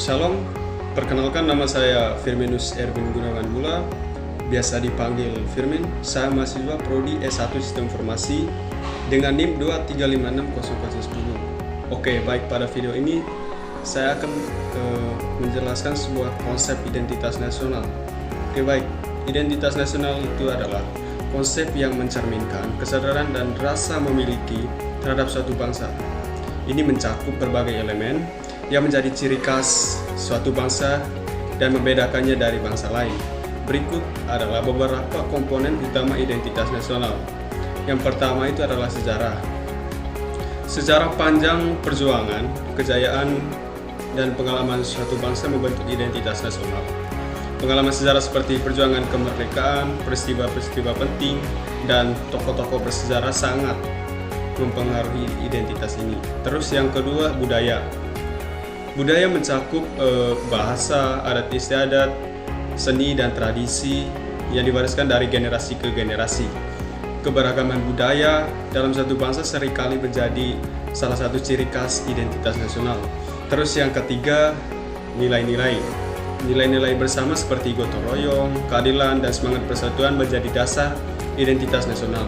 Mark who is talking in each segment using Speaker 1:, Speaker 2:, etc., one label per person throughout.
Speaker 1: Shalom, perkenalkan nama saya Firminus Erwin Gunawan Mula, biasa dipanggil Firmin. Saya mahasiswa Prodi S1 Sistem Informasi dengan NIM 2356010. Oke, baik, pada video ini saya akan menjelaskan sebuah konsep identitas nasional. Oke, baik, identitas nasional itu adalah konsep yang mencerminkan kesadaran dan rasa memiliki terhadap suatu bangsa. Ini mencakup berbagai elemen yang menjadi ciri khas suatu bangsa dan membedakannya dari bangsa lain. Berikut adalah beberapa komponen utama identitas nasional. Yang pertama itu adalah sejarah. Sejarah panjang perjuangan, kejayaan, dan pengalaman suatu bangsa membentuk identitas nasional. Pengalaman sejarah seperti perjuangan kemerdekaan, peristiwa-peristiwa penting, dan tokoh-tokoh bersejarah sangat mempengaruhi identitas ini. Terus yang kedua, budaya. Budaya mencakup bahasa, adat istiadat, seni, dan tradisi yang diwariskan dari generasi ke generasi. Keberagaman budaya dalam satu bangsa seringkali menjadi salah satu ciri khas identitas nasional. Terus yang ketiga, nilai-nilai. Nilai-nilai bersama seperti gotong royong, keadilan, dan semangat persatuan menjadi dasar identitas nasional.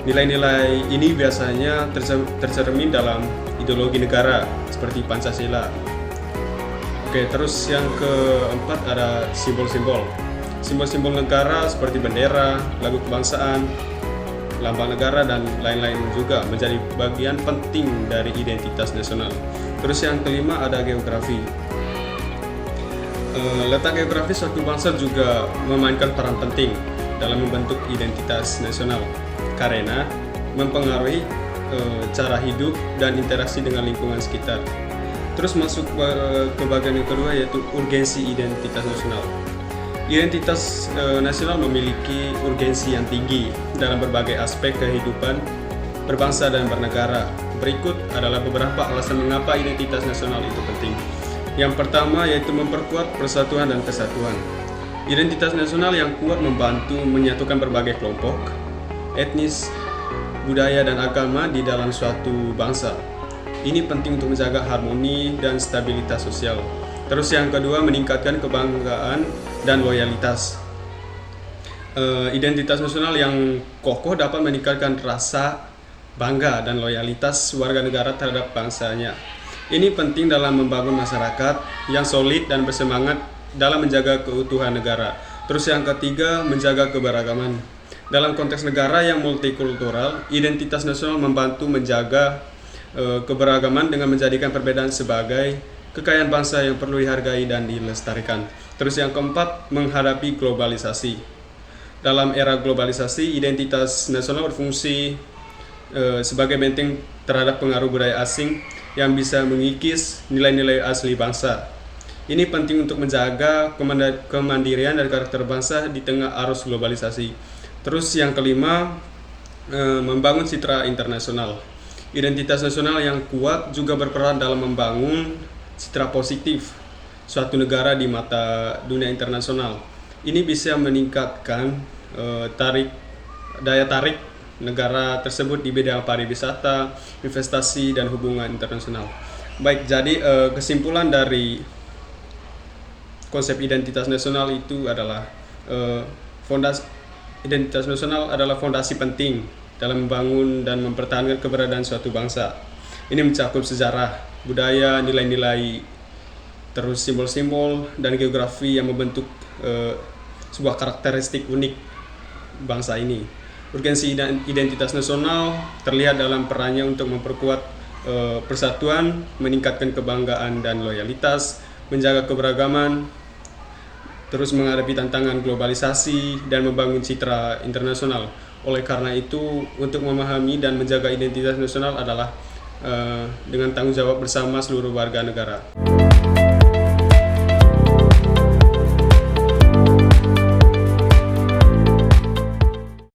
Speaker 1: Nilai-nilai ini biasanya tercermin dalam ideologi negara seperti Pancasila. Oke, terus yang keempat ada simbol-simbol. Simbol-simbol negara seperti bendera, lagu kebangsaan, lambang negara, dan lain-lain juga menjadi bagian penting dari identitas nasional. Terus yang kelima ada geografi. Letak geografis suatu bangsa juga memainkan peran penting dalam membentuk identitas nasional karena mempengaruhi cara hidup dan interaksi dengan lingkungan sekitar. Terus masuk ke bagian yang kedua, yaitu urgensi identitas nasional. Identitas nasional memiliki urgensi yang tinggi dalam berbagai aspek kehidupan berbangsa dan bernegara. Berikut adalah beberapa alasan mengapa identitas nasional itu penting. Yang pertama yaitu memperkuat persatuan dan kesatuan. Identitas nasional yang kuat membantu menyatukan berbagai kelompok, etnis, budaya, dan agama di dalam suatu bangsa. Ini penting untuk menjaga harmoni dan stabilitas sosial. Terus yang kedua, meningkatkan kebanggaan dan loyalitas. Identitas nasional yang kokoh dapat meningkatkan rasa bangga dan loyalitas warga negara terhadap bangsanya. Ini penting dalam membangun masyarakat yang solid dan bersemangat dalam menjaga keutuhan negara. Terus yang ketiga, menjaga keberagaman. Dalam konteks negara yang multikultural, identitas nasional membantu menjaga keberagaman dengan menjadikan perbedaan sebagai kekayaan bangsa yang perlu dihargai dan dilestarikan. Terus yang keempat, menghadapi globalisasi. Dalam era globalisasi, identitas nasional berfungsi sebagai benteng terhadap pengaruh budaya asing yang bisa mengikis nilai-nilai asli bangsa. Ini penting untuk menjaga kemandirian dan karakter bangsa di tengah arus globalisasi. Terus yang kelima, membangun citra internasional. Identitas nasional yang kuat juga berperan dalam membangun citra positif suatu negara di mata dunia internasional. Ini bisa meningkatkan daya tarik negara tersebut di bidang pariwisata, investasi, dan hubungan internasional. Baik, jadi kesimpulan dari konsep identitas nasional itu adalah identitas nasional adalah fondasi penting dalam membangun dan mempertahankan keberadaan suatu bangsa. Ini mencakup sejarah, budaya, nilai-nilai, terus simbol-simbol, dan geografi yang membentuk sebuah karakteristik unik bangsa ini. Urgensi identitas nasional terlihat dalam perannya untuk memperkuat persatuan, meningkatkan kebanggaan dan loyalitas, menjaga keberagaman, terus menghadapi tantangan globalisasi, dan membangun citra internasional. Oleh karena itu, untuk memahami dan menjaga identitas nasional adalah dengan tanggung jawab bersama seluruh warga negara.